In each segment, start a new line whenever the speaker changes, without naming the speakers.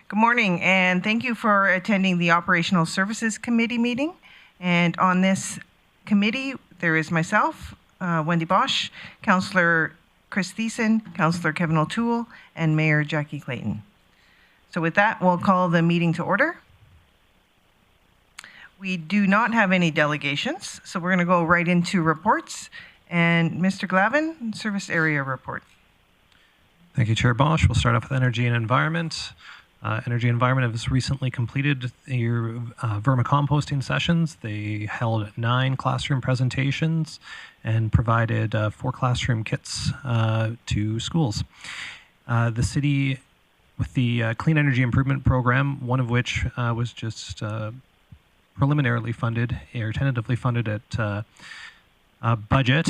Good morning, and thank you for attending the Operational Services Committee meeting. And on this committee, there is myself, Wendy Bosch, Councillor Chris Thiessen, Councillor Kevin O'Toole, and Mayor Jackie Clayton. So with that, we'll call the meeting to order. We do not have any delegations, so we're going to go right into reports. And Mr. Glavin, Service Area Report.
Thank you, Chair Bosch. We'll start off with Energy and Environment. Energy and Environment has recently completed their vermicomposting sessions. They held 9 classroom presentations and provided 4 classroom kits to schools. The city, with the Clean Energy Improvement Program, one of which was just preliminarily funded or tentatively funded at budget,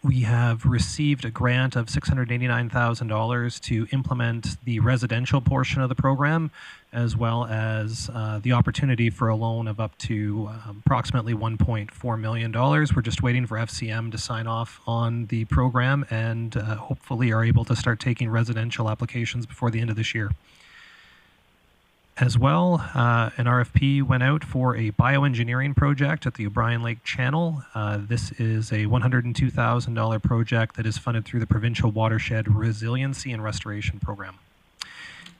we have received a grant of $689,000 to implement the residential portion of the program, as well as the opportunity for a loan of up to approximately $1.4 million. We're just waiting for FCM to sign off on the program and hopefully are able to start taking residential applications before the end of this year. As well, an RFP went out for a bioengineering project at the O'Brien Lake Channel. This is a $102,000 project that is funded through the Provincial Watershed Resiliency and Restoration Program.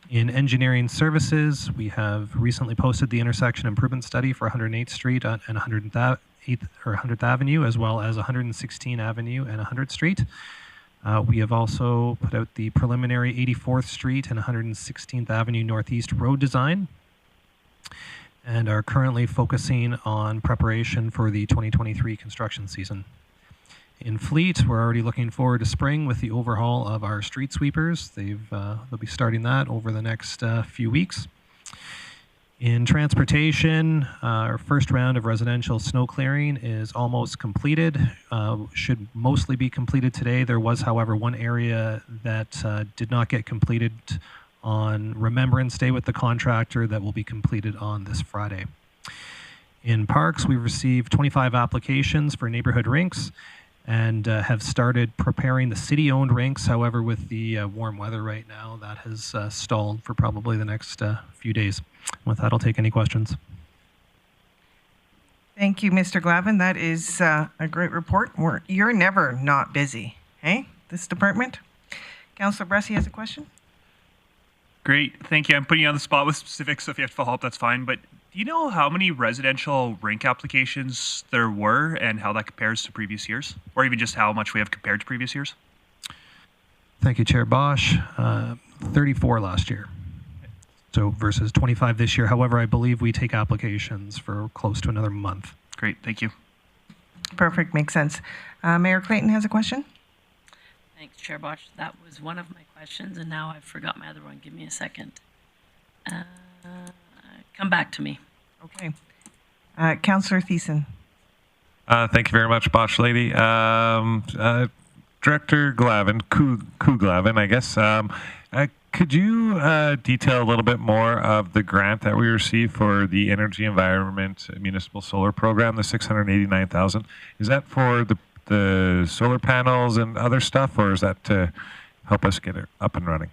In engineering services, we have recently posted the intersection improvement study for 108th Street and 100th Avenue, as well as 116th Avenue and 100th Street. We have also put out the preliminary 84th Street and 116th Avenue Northeast road design and are currently focusing on preparation for the 2023 construction season. In fleet, we're already looking forward to spring with the overhaul of our street sweepers. They'll be starting that over the next few weeks. In transportation, our first round of residential snow clearing is almost completed, should mostly be completed today. There was, however, one area that did not get completed on Remembrance Day with the contractor that will be completed on this Friday. In parks, we've received 25 applications for neighborhood rinks and have started preparing the city-owned rinks. However, with the warm weather right now, that has stalled for probably the next few days. With that, I'll take any questions.
Thank you, Mr. Glavin. That is a great report. You're never not busy, hey? This department. Councillor Bressie has a question.
Great, thank you. I'm putting you on the spot with specifics, so if you have to follow up, that's fine. But do you know how many residential rink applications there were and how that compares to previous years? Or even just how much we have compared to previous years?
Thank you, Chair Bosch. 34 last year. So versus 25 this year. However, I believe we take applications for close to another month.
Great, thank you.
Perfect, makes sense. Mayor Clayton has a question.
Thanks, Chair Bosch. That was one of my questions, and now I've forgot my other one. Give me a second. Come back to me.
Okay. Councillor Thiessen.
Thank you very much, Bosch lady. Director Glavin, Glavin, I guess. Could you detail a little bit more of the grant that we received for the Energy Environment Municipal Solar Program, the $689,000? Is that for the solar panels and other stuff, or is that to help us get it up and running?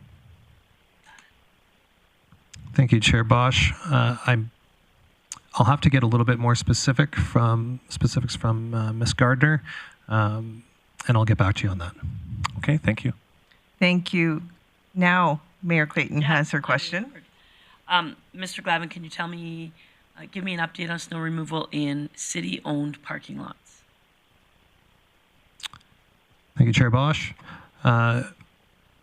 Thank you, Chair Bosch. I'll have to get a little bit more specifics from Ms. Gardner, and I'll get back to you on that.
Okay, thank you.
Thank you. Now, Mayor Clayton has her question.
Mr. Glavin, can you tell me, give me an update on snow removal in city-owned parking lots?
Thank you, Chair Bosch.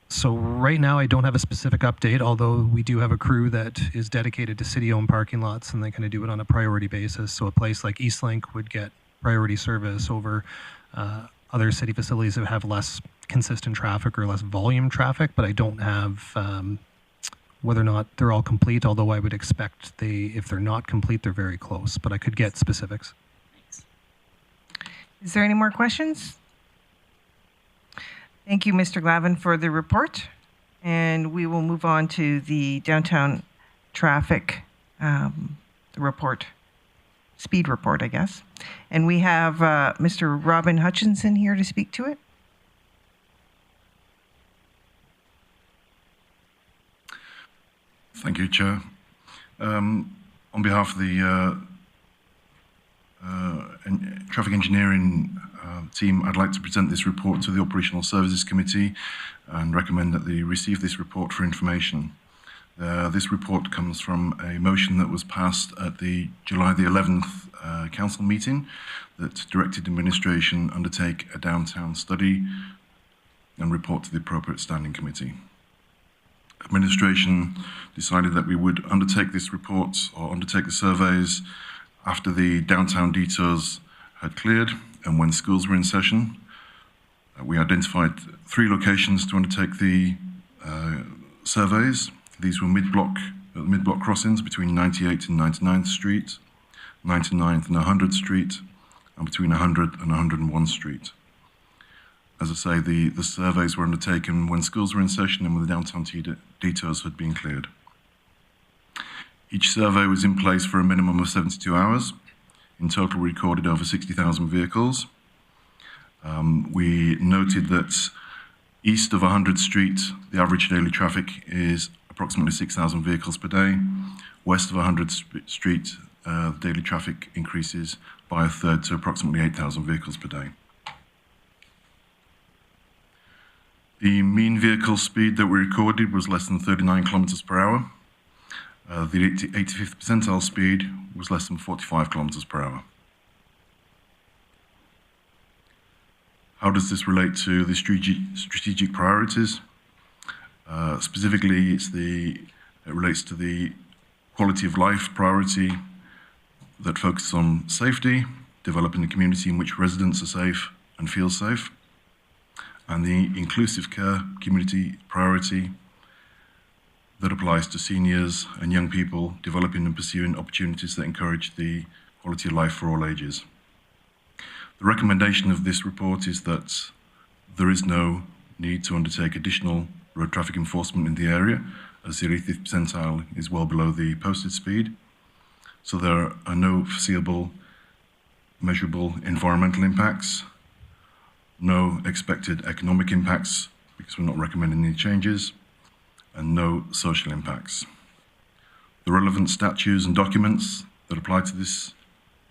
So right now, I don't have a specific update, although we do have a crew that is dedicated to city-owned parking lots, and they kind of do it on a priority basis. So a place like Eastlink would get priority service over other city facilities that have less consistent traffic or less volume traffic, but I don't have whether or not they're all complete, although I would expect if they're not complete, they're very close, but I could get specifics.
Thanks.
Is there any more questions? Thank you, Mr. Glavin, for the report. And we will move on to the downtown traffic report, speed report, I guess. And we have Mr. Robin Hutchinson here to speak to it.
Thank you, Chair. On behalf of the Traffic Engineering team, I'd like to present this report to the Operational Services Committee and recommend that they receive this report for information. This report comes from a motion that was passed at the July the 11th council meeting that directed administration undertake a downtown study and report to the appropriate standing committee. Administration decided that we would undertake this report or undertake the surveys after the downtown detours had cleared and when schools were in session. We identified 3 locations to undertake the surveys. These were mid-block crossings between 98th and 99th Street, 99th and 100th Street, and between 100 and 101 Street. As I say, the surveys were undertaken when schools were in session and when the downtown detours had been cleared. Each survey was in place for a minimum of 72 hours. In total, we recorded over 60,000 vehicles. We noted that east of 100th Street, the average daily traffic is approximately 6,000 vehicles per day. West of 100th Street, the daily traffic increases by a third to approximately 8,000 vehicles per day. The mean vehicle speed that we recorded was less than 39 kilometers per hour. The 85th percentile speed was less than 45 kilometers per hour. How does this relate to the strategic priorities? Specifically, it relates to the quality of life priority that focuses on safety, developing a community in which residents are safe and feel safe, and the inclusive care community priority that applies to seniors and young people developing and pursuing opportunities that encourage the quality of life for all ages. The recommendation of this report is that there is no need to undertake additional road traffic enforcement in the area, as the 80th percentile is well below the posted speed. So there are no foreseeable, measurable environmental impacts, no expected economic impacts, because we're not recommending any changes, and no social impacts. The relevant statutes and documents that apply to this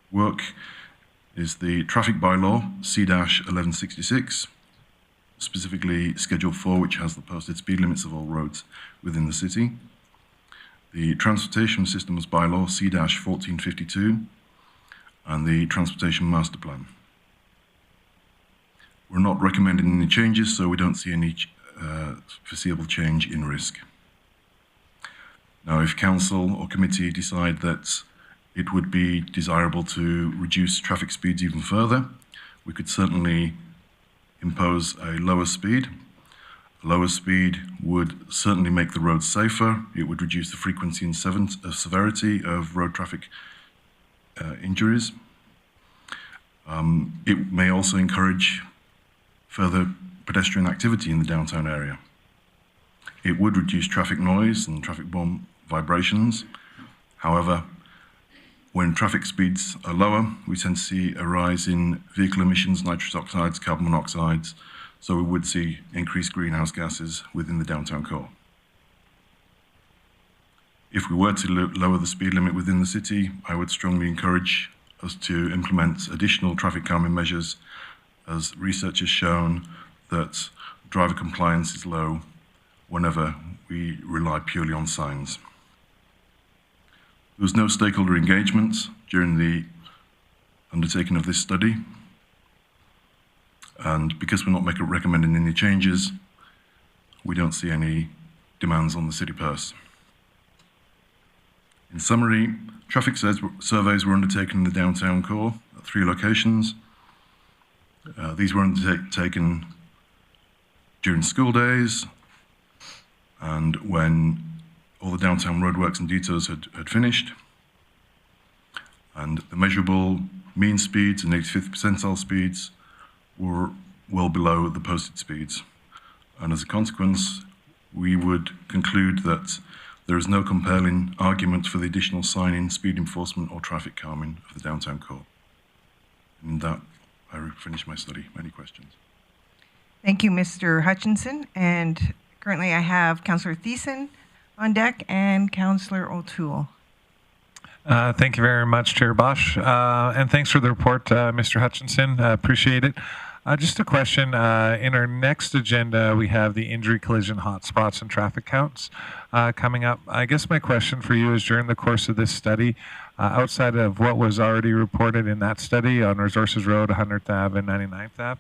work is the Traffic Bylaw C-1166, specifically Schedule 4, which has the posted speed limits of all roads within the city, the Transportation Systems Bylaw C-1452, and the Transportation Master Plan. We're not recommending any changes, so we don't see any foreseeable change in risk. Now, if council or committee decide that it would be desirable to reduce traffic speeds even further, we could certainly impose a lower speed. A lower speed would certainly make the roads safer. It would reduce the frequency and severity of road traffic injuries. It may also encourage further pedestrian activity in the downtown area. It would reduce traffic noise and traffic bomb vibrations. However, when traffic speeds are lower, we tend to see a rise in vehicle emissions, nitrous oxides, carbon monoxides, so we would see increased greenhouse gases within the downtown core. If we were to lower the speed limit within the city, I would strongly encourage us to implement additional traffic calming measures, as research has shown that driver compliance is low whenever we rely purely on signs. There was no stakeholder engagement during the undertaking of this study, and because we're not recommending any changes, we don't see any demands on the city purse. In summary, traffic surveys were undertaken in the downtown core at 3 locations. These were undertaken during school days and when all the downtown roadworks and detours had finished. And the measurable mean speeds and 85th percentile speeds were well below the posted speeds. And as a consequence, we would conclude that there is no compelling argument for the additional signing, speed enforcement, or traffic calming of the downtown core. And that, I finished my study. Any questions?
Thank you, Mr. Hutchinson. And currently I have Councillor Thiessen on deck, and Councillor O'Toole.
Thank you very much, Chair Bosch, and thanks for the report, Mr. Hutchinson. Appreciate it. Just a question. In our next agenda, we have the injury collision hotspots and traffic counts coming up. I guess my question for you is, during the course of this study, outside of what was already reported in that study on Resources Road, 100th Ave and 99th Ave,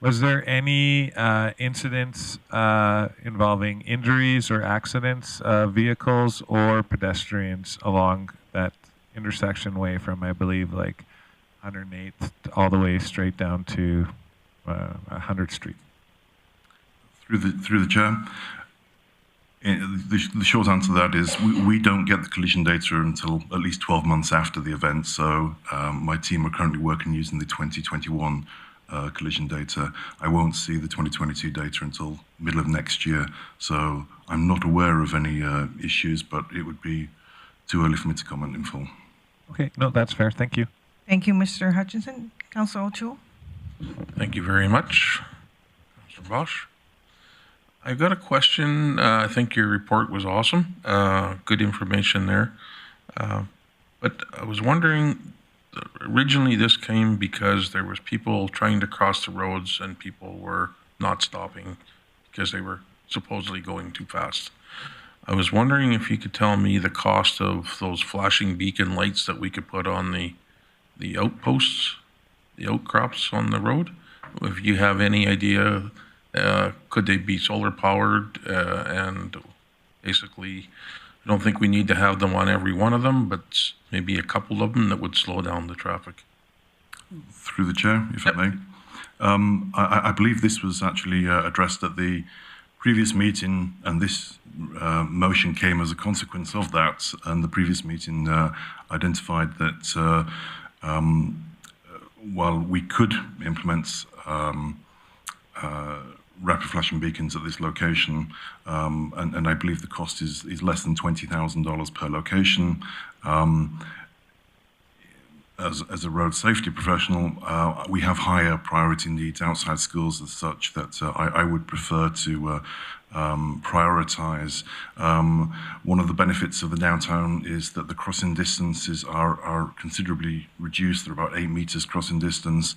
was there any incidents involving injuries or accidents of vehicles or pedestrians along that intersection way from, I believe, like 108th all the way straight down to 100th Street?
Through the chair, the short answer to that is we don't get the collision data until at least 12 months after the event. So my team are currently working using the 2021 collision data. I won't see the 2022 data until middle of next year. So I'm not aware of any issues, but it would be too early for me to comment in full.
Okay, no, that's fair. Thank you.
Thank you, Mr. Hutchinson. Councillor O'Toole.
Thank you very much, Mr. Bosch. I've got a question. I think your report was awesome. Good information there. But I was wondering, originally this came because there was people trying to cross the roads and people were not stopping because they were supposedly going too fast. I was wondering if you could tell me the cost of those flashing beacon lights that we could put on the outposts, the outcrops on the road. If you have any idea, could they be solar powered? And basically, I don't think we need to have them on every one of them, but maybe a couple of them that would slow down the traffic.
Through the chair, if I may. I believe this was actually addressed at the previous meeting, and this motion came as a consequence of that. And the previous meeting identified that while we could implement rapid flashing beacons at this location, and I believe the cost is less than $20,000 per location. As a road safety professional, we have higher priority needs outside schools as such that I would prefer to prioritize. One of the benefits of the downtown is that the crossing distances are considerably reduced. They're about 8 meters crossing distance.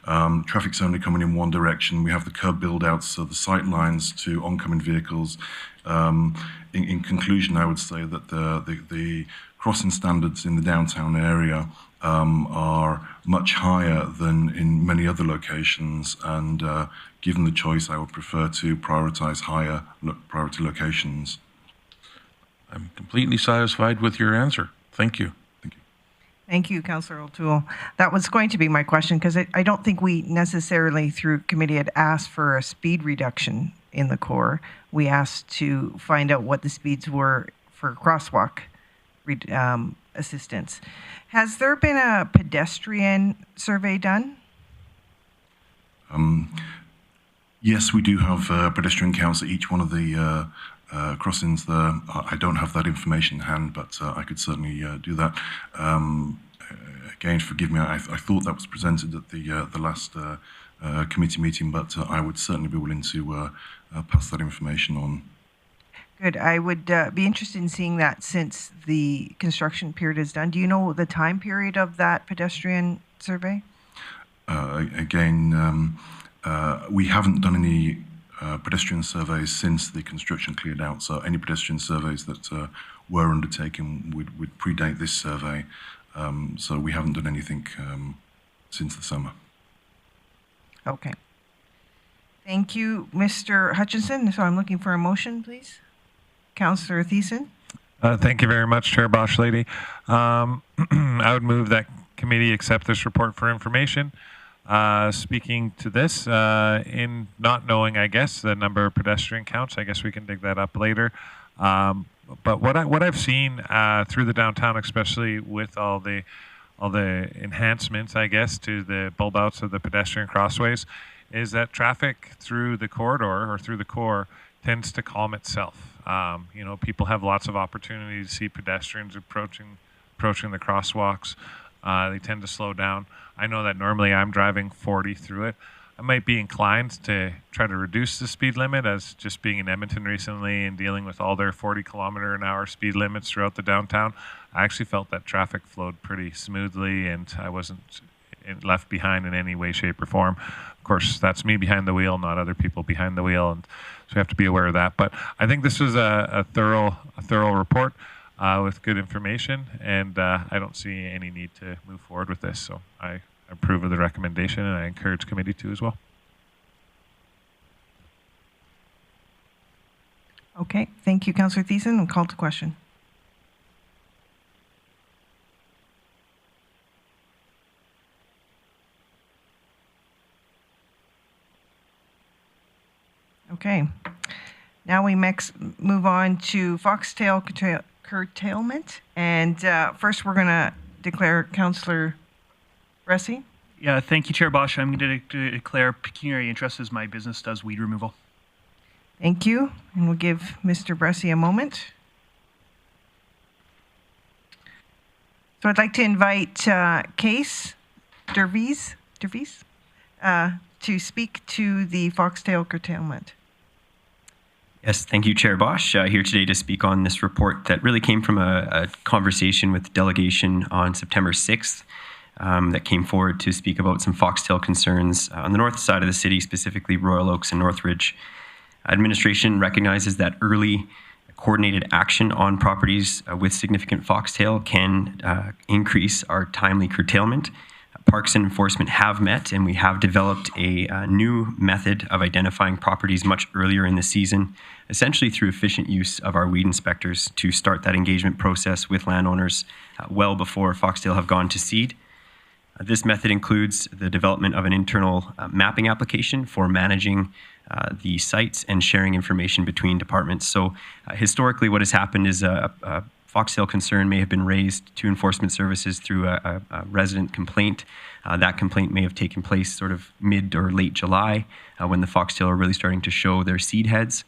Traffic's only coming in one direction. We have the curb build-outs, so the sight lines to oncoming vehicles. In conclusion, I would say that the crossing standards in the downtown area are much higher than in many other locations, and given the choice, I would prefer to prioritize higher priority locations.
I'm completely satisfied with your answer. Thank you.
Thank you.
Thank you, Councillor O'Toole. That was going to be my question, because I don't think we necessarily, through committee, had asked for a speed reduction in the core. We asked to find out what the speeds were for crosswalk assistance. Has there been a pedestrian survey done?
Yes, we do have pedestrian counts at each one of the crossings there. I don't have that information in hand, but I could certainly do that. Again, forgive me, I thought that was presented at the last committee meeting, but I would certainly be willing to pass that information on.
Good. I would be interested in seeing that since the construction period is done. Do you know the time period of that pedestrian survey?
Again, we haven't done any pedestrian surveys since the construction cleared out, so any pedestrian surveys that were undertaken would predate this survey. So we haven't done anything since the summer.
Okay. Thank you, Mr. Hutchinson. So I'm looking for a motion, please. Councillor Thiessen.
Thank you very much, Chair Bosch Lady. I would move that committee accept this report for information. Speaking to this, in not knowing, I guess, the number of pedestrian counts, I guess we can dig that up later. But what I've seen through the downtown, especially with all the enhancements, I guess, to the bulb outs of the pedestrian crossways, is that traffic through the corridor or through the core tends to calm itself. You know, people have lots of opportunity to see pedestrians approaching the crosswalks. They tend to slow down. I know that normally I'm driving 40 through it. I might be inclined to try to reduce the speed limit, as just being in Edmonton recently and dealing with all their 40-kilometer-an-hour speed limits throughout the downtown. I actually felt that traffic flowed pretty smoothly, and I wasn't left behind in any way, shape, or form. Of course, that's me behind the wheel, not other people behind the wheel, and so we have to be aware of that. But I think this was a thorough report with good information, and I don't see any need to move forward with this. So I approve of the recommendation, and I encourage committee to as well.
Okay, thank you, Councillor Thiessen. Call to question. Okay, now we move on to Foxtail Curtailment, and first we're going to declare Councillor Bressie.
Yeah, thank you, Chair Bosch. I'm going to declare pecuniary interest as my business does weed removal.
Thank you, and we'll give Mr. Bressie a moment. So I'd like to invite Case Dervise to speak to the Foxtail Curtailment.
Yes, thank you, Chair Bosch. Here today to speak on this report that really came from a conversation with the delegation on September 6th that came forward to speak about some foxtail concerns on the north side of the city, specifically Royal Oaks and Northridge. Administration recognizes that early coordinated action on properties with significant foxtail can increase our timely curtailment. Parks and Enforcement have met, and we have developed a new method of identifying properties much earlier in the season, essentially through efficient use of our weed inspectors to start that engagement process with landowners well before foxtail have gone to seed. This method includes the development of an internal mapping application for managing the sites and sharing information between departments. So historically, what has happened is a foxtail concern may have been raised to enforcement services through a resident complaint. That complaint may have taken place sort of mid or late July when the foxtail are really starting to show their seed heads.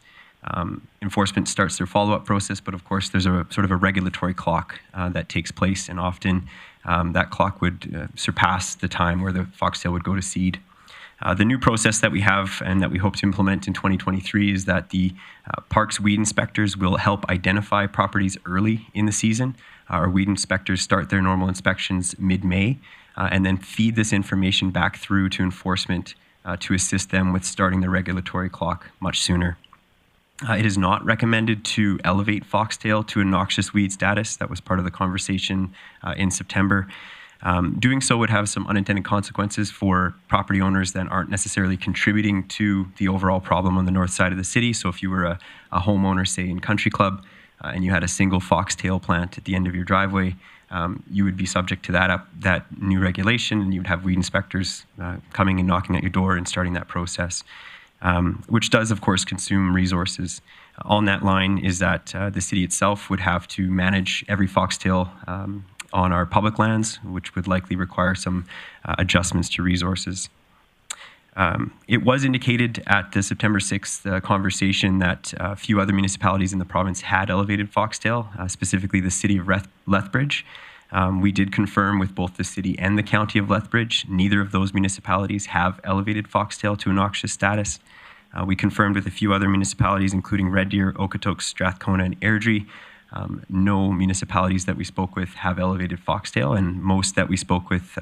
Enforcement starts their follow-up process, but of course there's a sort of a regulatory clock that takes place, and often that clock would surpass the time where the foxtail would go to seed. The new process that we have and that we hope to implement in 2023 is that the parks weed inspectors will help identify properties early in the season. Our weed inspectors start their normal inspections mid-May and then feed this information back through to enforcement to assist them with starting the regulatory clock much sooner. It is not recommended to elevate foxtail to a noxious weed status. That was part of the conversation in September. Doing so would have some unintended consequences for property owners that aren't necessarily contributing to the overall problem on the north side of the city. So if you were a homeowner, say in Country Club, and you had a single foxtail plant at the end of your driveway, you would be subject to that new regulation, and you'd have weed inspectors coming and knocking at your door and starting that process, which does, of course, consume resources. On that line is that the city itself would have to manage every foxtail on our public lands, which would likely require some adjustments to resources. It was indicated at the September 6th conversation that a few other municipalities in the province had elevated foxtail, specifically the city of Lethbridge. We did confirm with both the city and the county of Lethbridge. Neither of those municipalities have elevated foxtail to a noxious status. We confirmed with a few other municipalities, including Red Deer, Okotoks, Strathcona, and Airdrie. No municipalities that we spoke with have elevated foxtail, and most that we spoke with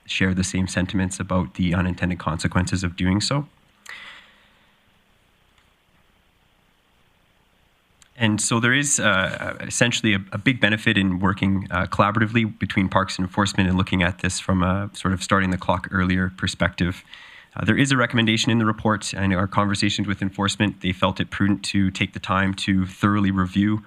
share the same sentiments about the unintended consequences of doing so. And so there is essentially a big benefit in working collaboratively between Parks and Enforcement and looking at this from a sort of starting the clock earlier perspective. There is a recommendation in the report, and in our conversations with Enforcement, they felt it prudent to take the time to thoroughly review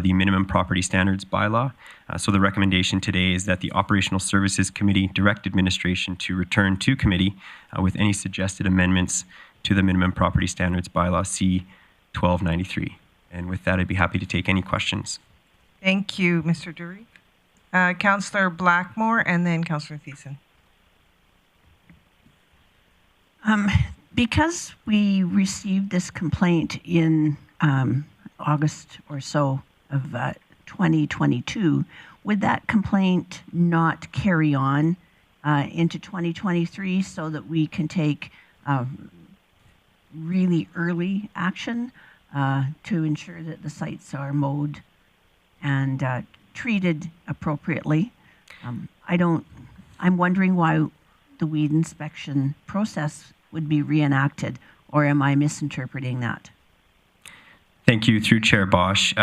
the minimum property standards bylaw. So the recommendation today is that the Operational Services Committee direct administration to return to committee with any suggested amendments to the minimum property standards bylaw C 1293. And with that, I'd be happy to take any questions.
Thank you, Mr. Dury. Councillor Blackmore and then Councillor Thiessen.
Because we received this complaint in August or so of 2022, would that complaint not carry on into 2023 so that we can take really early action to ensure that the sites are mowed and treated appropriately. I'm wondering why the weed inspection process would be reenacted, or am I misinterpreting that?
Thank you. Through Chair Bosch,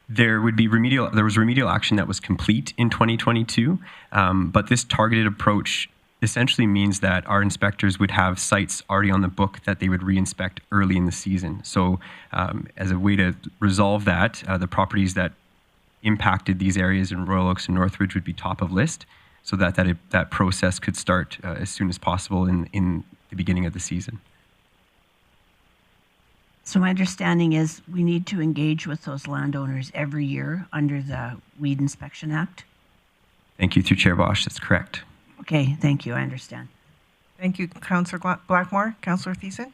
there was remedial action that was complete in 2022, but this targeted approach essentially means that our inspectors would have sites already on the book that they would re-inspect early in the season. So as a way to resolve that, the properties that impacted these areas in Royal Oaks and Northridge would be top of list, so that process could start as soon as possible in the beginning of the season.
So my understanding is we need to engage with those landowners every year under the Weed Inspection Act?
Thank you. Through Chair Bosch, that's correct.
Okay, thank you. I understand.
Thank you, Councillor Blackmore. Councillor Thiessen?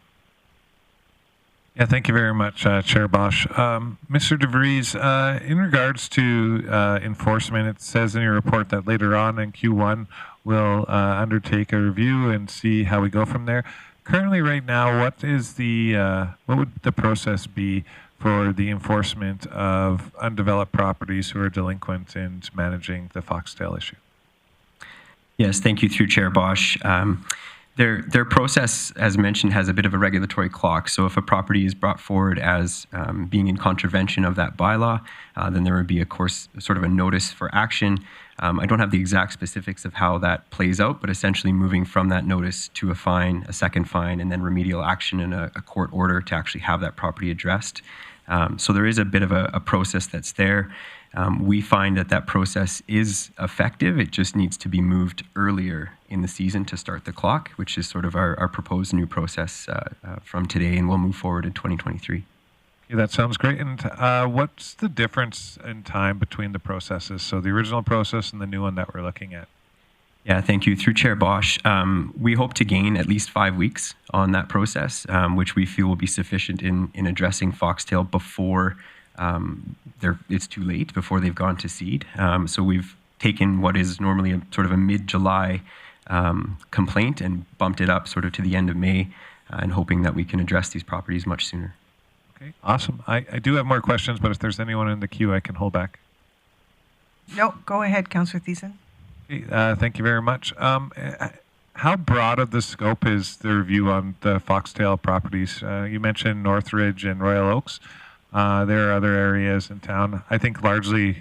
Yeah, thank you very much, Chair Bosch. Mr. DeVries, in regards to enforcement, it says in your report that later on in Q1 we'll undertake a review and see how we go from there. Currently, right now, what would the process be for the enforcement of undeveloped properties who are delinquent and managing the Foxtail issue?
Yes, thank you. Through Chair Bosch. Their process, as mentioned, has a bit of a regulatory clock. So if a property is brought forward as being in contravention of that bylaw, then there would be, of course, sort of a notice for action. I don't have the exact specifics of how that plays out, but essentially moving from that notice to a fine, a second fine, and then remedial action in a court order to actually have that property addressed. So there is a bit of a process that's there. We find that process is effective. It just needs to be moved earlier in the season to start the clock, which is sort of our proposed new process from today, and we'll move forward in 2023.
Okay, that sounds great. And what's the difference in time between the processes? So the original process and the new one that we're looking at?
Yeah, thank you. Through Chair Bosch, we hope to gain at least 5 weeks on that process, which we feel will be sufficient in addressing Foxtail before it's too late, before they've gone to seed. So we've taken what is normally sort of a mid-July complaint and bumped it up sort of to the end of May, and hoping that we can address these properties much sooner.
Okay, awesome. I do have more questions, but if there's anyone in the queue, I can hold back.
No, go ahead, Councillor Thiessen.
Okay, thank you very much. How broad of the scope is the review on the Foxtail properties? You mentioned Northridge and Royal Oaks. There are other areas in town, I think largely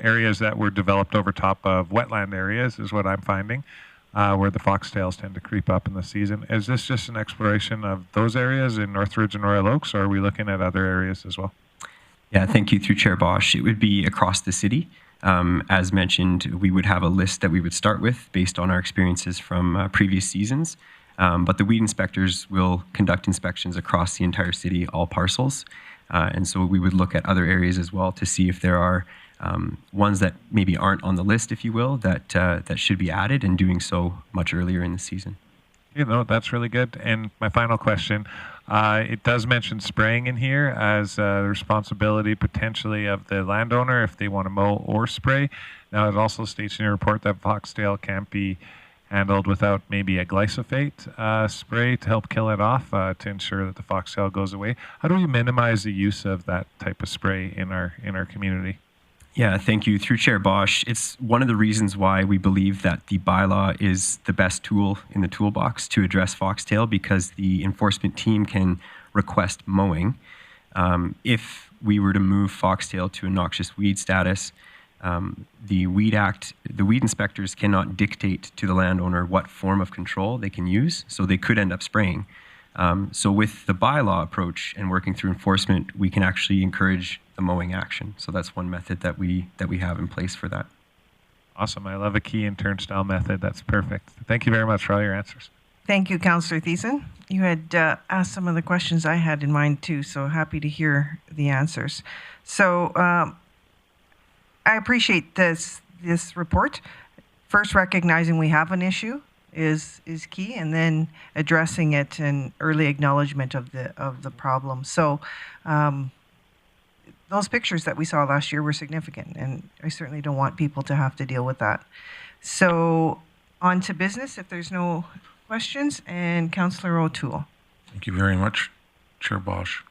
areas that were developed over top of wetland areas is what I'm finding, where the foxtails tend to creep up in the season. Is this just an exploration of those areas in Northridge and Royal Oaks, or are we looking at other areas as well?
Yeah, thank you. Through Chair Bosch, it would be across the city. As mentioned, we would have a list that we would start with based on our experiences from previous seasons. But the weed inspectors will conduct inspections across the entire city, all parcels. And so we would look at other areas as well to see if there are ones that maybe aren't on the list, if you will, that should be added, and doing so much earlier in the season.
You know, that's really good. And my final question, it does mention spraying in here as the responsibility potentially of the landowner if they want to mow or spray. Now, it also states in your report that foxtail can't be handled without maybe a glyphosate spray to help kill it off to ensure that the foxtail goes away. How do we minimize the use of that type of spray in our community?
Yeah, thank you. Through Chair Bosch, it's one of the reasons why we believe that the bylaw is the best tool in the toolbox to address foxtail, because the enforcement team can request mowing. If we were to move foxtail to a noxious weed status, the Weed Act, the weed inspectors cannot dictate to the landowner what form of control they can use, so they could end up spraying. So with the bylaw approach and working through enforcement, we can actually encourage the mowing action. So that's one method that we have in place for that.
Awesome. I love a key and turnstile method. That's perfect. Thank you very much for all your answers.
Thank you, Councillor Thiessen. You had asked some of the questions I had in mind too, so happy to hear the answers. So I appreciate this report. First, recognizing we have an issue is key, and then addressing it and early acknowledgement of the problem. So those pictures that we saw last year were significant, and I certainly don't want people to have to deal with that. So on to business, if there's no questions, and Councillor O'Toole.
Thank you very much, Chair Bosch.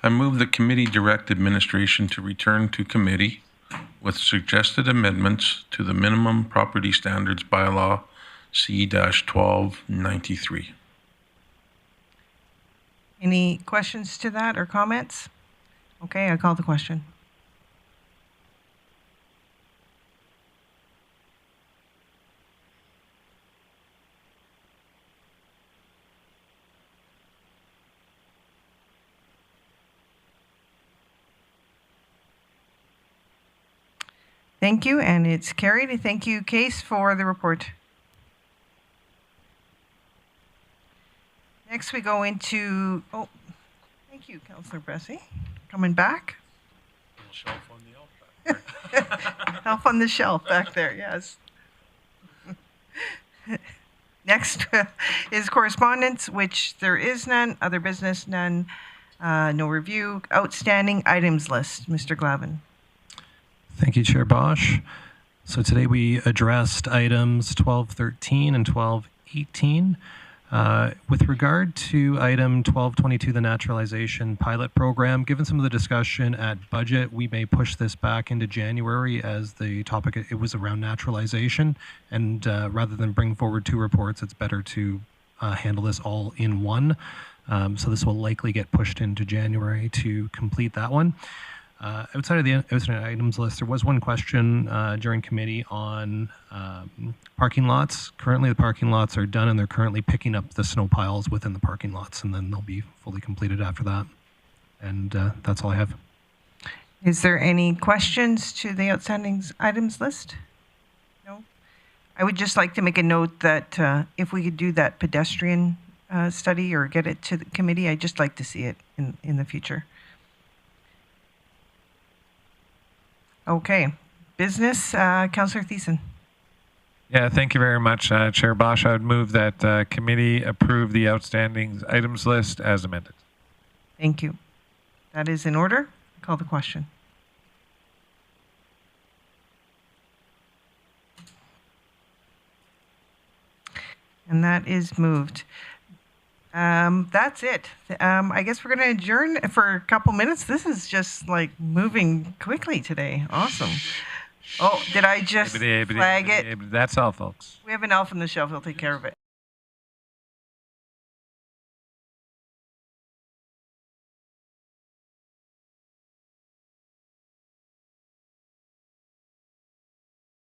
I move the committee direct administration to return to committee with suggested amendments to the minimum property standards bylaw C-1293.
Any questions to that or comments? Okay, I call the question. Thank you, and it's carried. Thank you, Case, for the report. Next, we go into, thank you, Councillor Bessie. Coming back.
Shelf on the back
Elf on the shelf back there, yes. Next is correspondence, which there is none. Other business, none. No review. Outstanding items list. Mr. Glavin.
Thank you, Chair Bosch. So today we addressed items 1213 and 1218. With regard to item 1222, the naturalization pilot program, given some of the discussion at budget, we may push this back into January as the topic, it was around naturalization. And rather than bring forward two reports, it's better to handle this all in one. So this will likely get pushed into January to complete that one. Outside of the outstanding items list, there was one question during committee on parking lots. Currently, the parking lots are done, and they're currently picking up the snow piles within the parking lots, and then they'll be fully completed after that. And that's all I have.
Is there any questions to the outstanding items list? No? I would just like to make a note that if we could do that pedestrian study or get it to the committee, I'd just like to see it in the future. Okay. Business, Councillor Thiessen.
Yeah, thank you very much, Chair Bosch. I would move that committee approve the outstanding items list as amended.
Thank you. That is in order. Call the question. And that is moved. That's it. I guess we're going to adjourn for a couple minutes. This is just like moving quickly today. Awesome. Oh, did I just flag it?
That's all, folks.
We have an elf on the shelf. He'll take care of it.